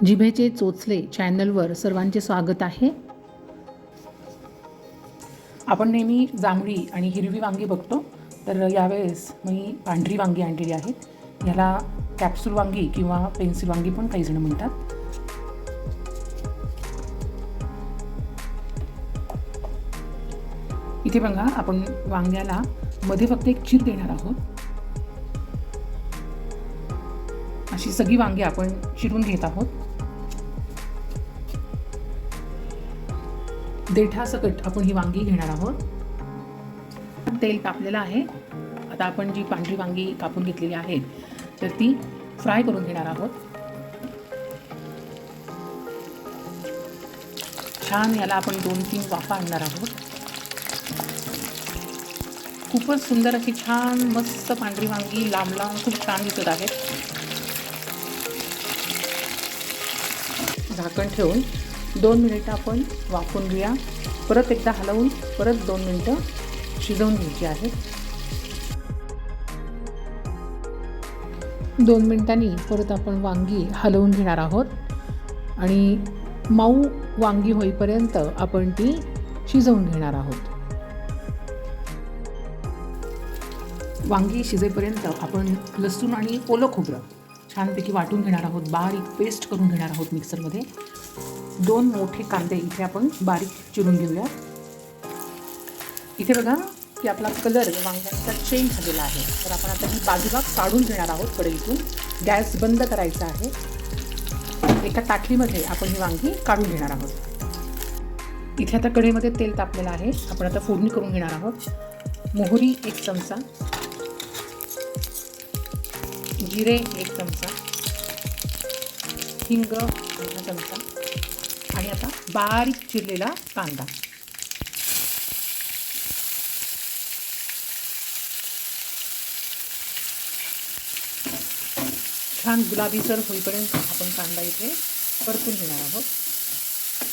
जिभेचे चोचले चॅनलवर सर्वांचे स्वागत आहे. आपण नेहमी जांभळी आणि हिरवी वांगी बघतो, तर यावेळेस मी पांढरी वांगी आणलेली आहेत. ह्याला कॅप्सूल वांगी किंवा पेन्सिल वांगी पण काही जण म्हणतात. इथे बघा, आपण वांग्याला मध्ये फक्त एक चीर देणार आहोत. अशी सगळी वांगी आपण चिरून घेत आहोत. देठासकट आपण ही वांगी घेणार आहोत. तेल तापलेलं आहे. आता आपण जी पांढरी वांगी कापून घेतलेली आहेत तर ती फ्राय करून घेणार आहोत. छान याला आपण 2-3 वाफा आणणार आहोत. खूपच सुंदर अशी छान मस्त पांढरी वांगी लांब लांब खूप छान दिसत आहेत. झाकण ठेवून 2 मिनिटं आपण वाफवून घेऊया. परत एकदा हलवून परत 2 मिनिटं शिजवून घ्यायची आहेत. 2 मिनिटांनी परत आपण वांगी हलवून घेणार आहोत आणि मऊ वांगी होईपर्यंत आपण ती शिजवून घेणार आहोत. वांगी शिजेपर्यंत आपण लसूण आणि ओलं खोबरं छानपैकी वाटून घेणार आहोत. बारीक पेस्ट करून घेणार आहोत मिक्सरमध्ये. 2 मोठे कांदे इथे आपण बारीक चिरून घेऊया. इथे बघा की आपला कलर वांग्यांचा चेंज झालेला आहे. तर आपण आता ही बाजूला काढून घेणार आहोत कढईतून. गॅस बंद करायचा आहे. एका ताटलीमध्ये आपण ही वांगी काढून घेणार आहोत. इथे आता कढईमध्ये तेल तापलेलं आहे. आपण आता फोडणी करून घेणार आहोत. मोहरी 1 चमचा, जिरे 1 चमचा, हिंग 1 चमचा आणि आता बारीक चिरलेला कांदा. छान गुलाबीसर होईपर्यंत आपण कांदा इथे परतून घेणार आहोत.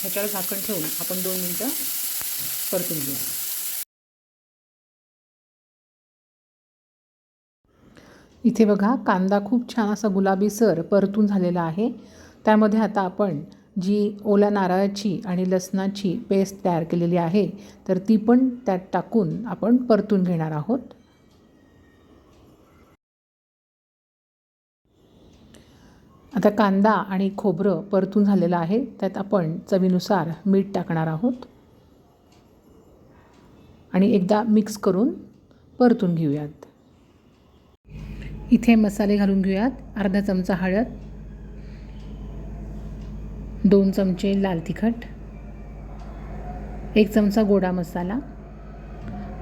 ह्याच्यावर झाकण ठेवून आपण 2 मिनिटं परतून घेऊ. इथे बघा, कांदा खूप छान असा गुलाबीसर परतून झालेला आहे. त्यामध्ये आता आपण जी ओल्या नारळाची आणि लसणाची पेस्ट तयार केलेली आहे तर ती पण त्यात टाकून आपण परतून घेणार आहोत. आता कांदा आणि खोबरं परतून झालेलं आहे. त्यात आपण चवीनुसार मीठ टाकणार आहोत आणि एकदा मिक्स करून परतून घेऊयात. इथे मसाले घालून घेऊयात. अर्धा चमचा हळद, 2 चमचे लाल तिखट, 1 चमचा गोडा मसाला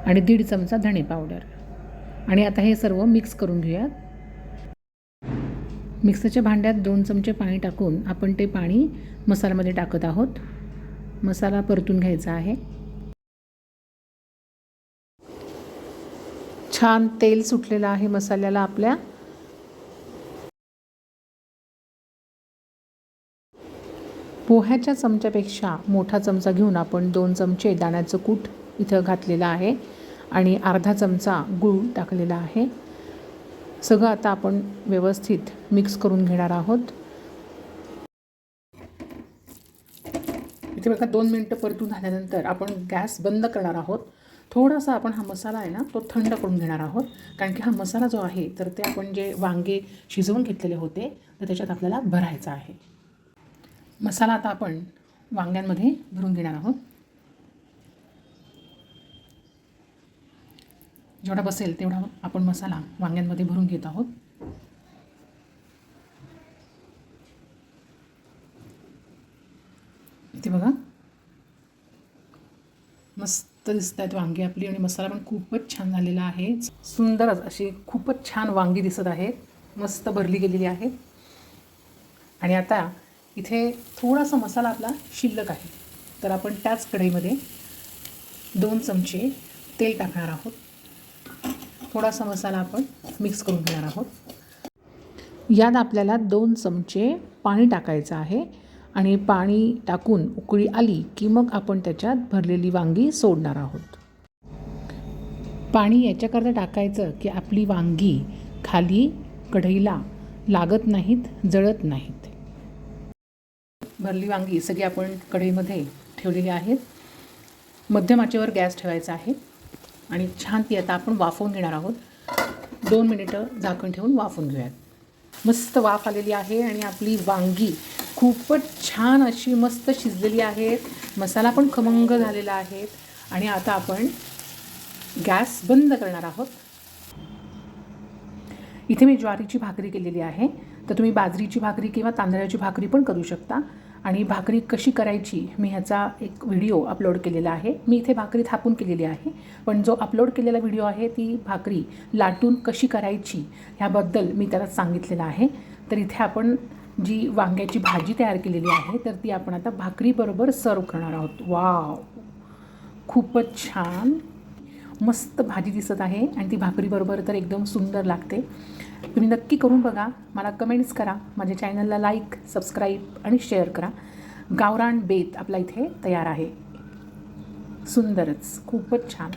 आणि 1.5 चमचा धणे पावडर. आणि आता हे सर्व मिक्स करून घेऊयात. मिक्सरच्या भांड्यात 2 चमचे पाणी टाकून आपण ते पाणी मसाल्यामध्ये टाकत आहोत. मसाला परतून घ्यायचा आहे. छान तेल सुटलेलं आहे मसाल्याला आपल्या. पोह्याच्या चमच्यापेक्षा मोठा चमचा घेऊन आपण 2 चमचे दाण्याचं कूट इथं घातलेलं आहे आणि अर्धा चमचा गूळ टाकलेला आहे. सगळं आता आपण व्यवस्थित मिक्स करून घेणार आहोत. इथे बघा 2 मिनिटं परतून झाल्यानंतर आपण गॅस बंद करणार आहोत. थोडासा आपण हा मसाला आहे ना तो थंड करून घेणार आहोत. कारण की हा मसाला जो आहे तर ते आपण जे वांगे शिजवून घेतलेले होते तर त्याच्यात आपल्याला भरायचा आहे. मसाला आता आपण वांग्यांमध्ये भरून घेणार आहोत. जेवढा बसेल तेवढा आपण मसाला वांग्यांमध्ये भरून घेत आहोत. इथे बघा, मस्त दिसत आहेत वांगी आपली आणि मसाला पण खूपच छान झालेला आहे. सुंदरच अशी खूपच छान वांगी दिसत आहेत. मस्त भरली गेलेली आहेत. आणि आता इथे थोडासा मसाला आपला शिल्लक आहे तर आपण त्याच कढईमध्ये 2 चमचे तेल टाकणार आहोत. थोडासा मसाला आपण मिक्स करून घेणार आहोत. यात आपल्याला 2 चमचे पाणी टाकायचं आहे आणि पाणी टाकून उकळी आली की मग आपण त्याच्यात भरलेली वांगी सोडणार आहोत. पाणी याच्याकरता टाकायचं की आपली वांगी खाली कढईला लागत नाहीत, जळत नाहीत. भरली वांगी सगळी आपण कढईमध्ये ठेवलेली आहेत. मध्यम आचेवर गॅस ठेवायचा आहे आणि छान ती आता आपण वाफवून घेणार आहोत. 2 मिनिटं झाकण ठेवून वाफवून घेऊयात. मस्त वाफ आलेली आहे आणि आपली वांगी खूपच छान अशी मस्त शिजलेली आहेत. मसाला पण खमंग झालेला आहे आणि आता आपण गॅस बंद करणार आहोत. इथे मी ज्वारीची भाकरी केलेली आहे, तर तुम्ही बाजरीची भाकरी किंवा तांदळाची भाकरी पण करू शकता. आणि भाकरी कशी करायची मी ह्याचा एक व्हिडिओ अपलोड केलेला आहे. मी इथे भाकरी थापून केलेली आहे, पण जो अपलोड केलेला व्हिडिओ आहे ती भाकरी लाटून कशी करायची ह्याबद्दल मी त्याला सांगितलेलं आहे. तर इथे आपण जी वांग्याची भाजी तयार केलेली आहे तर ती आपण आता भाकरीबरोबर सर्व करणार आहोत. वाव, खूपच छान मस्त भाजी दिसत आहे आणि ती भाकरीबरोबर तर एकदम सुंदर लागते. तुम्ही नक्की करून बघा, मला कमेंट्स करा, माझ्या चॅनलला लाईक, सबस्क्राईब आणि शेअर करा. गावरान बेत आपला इथे तयार आहे. सुंदरच, खूपच छान.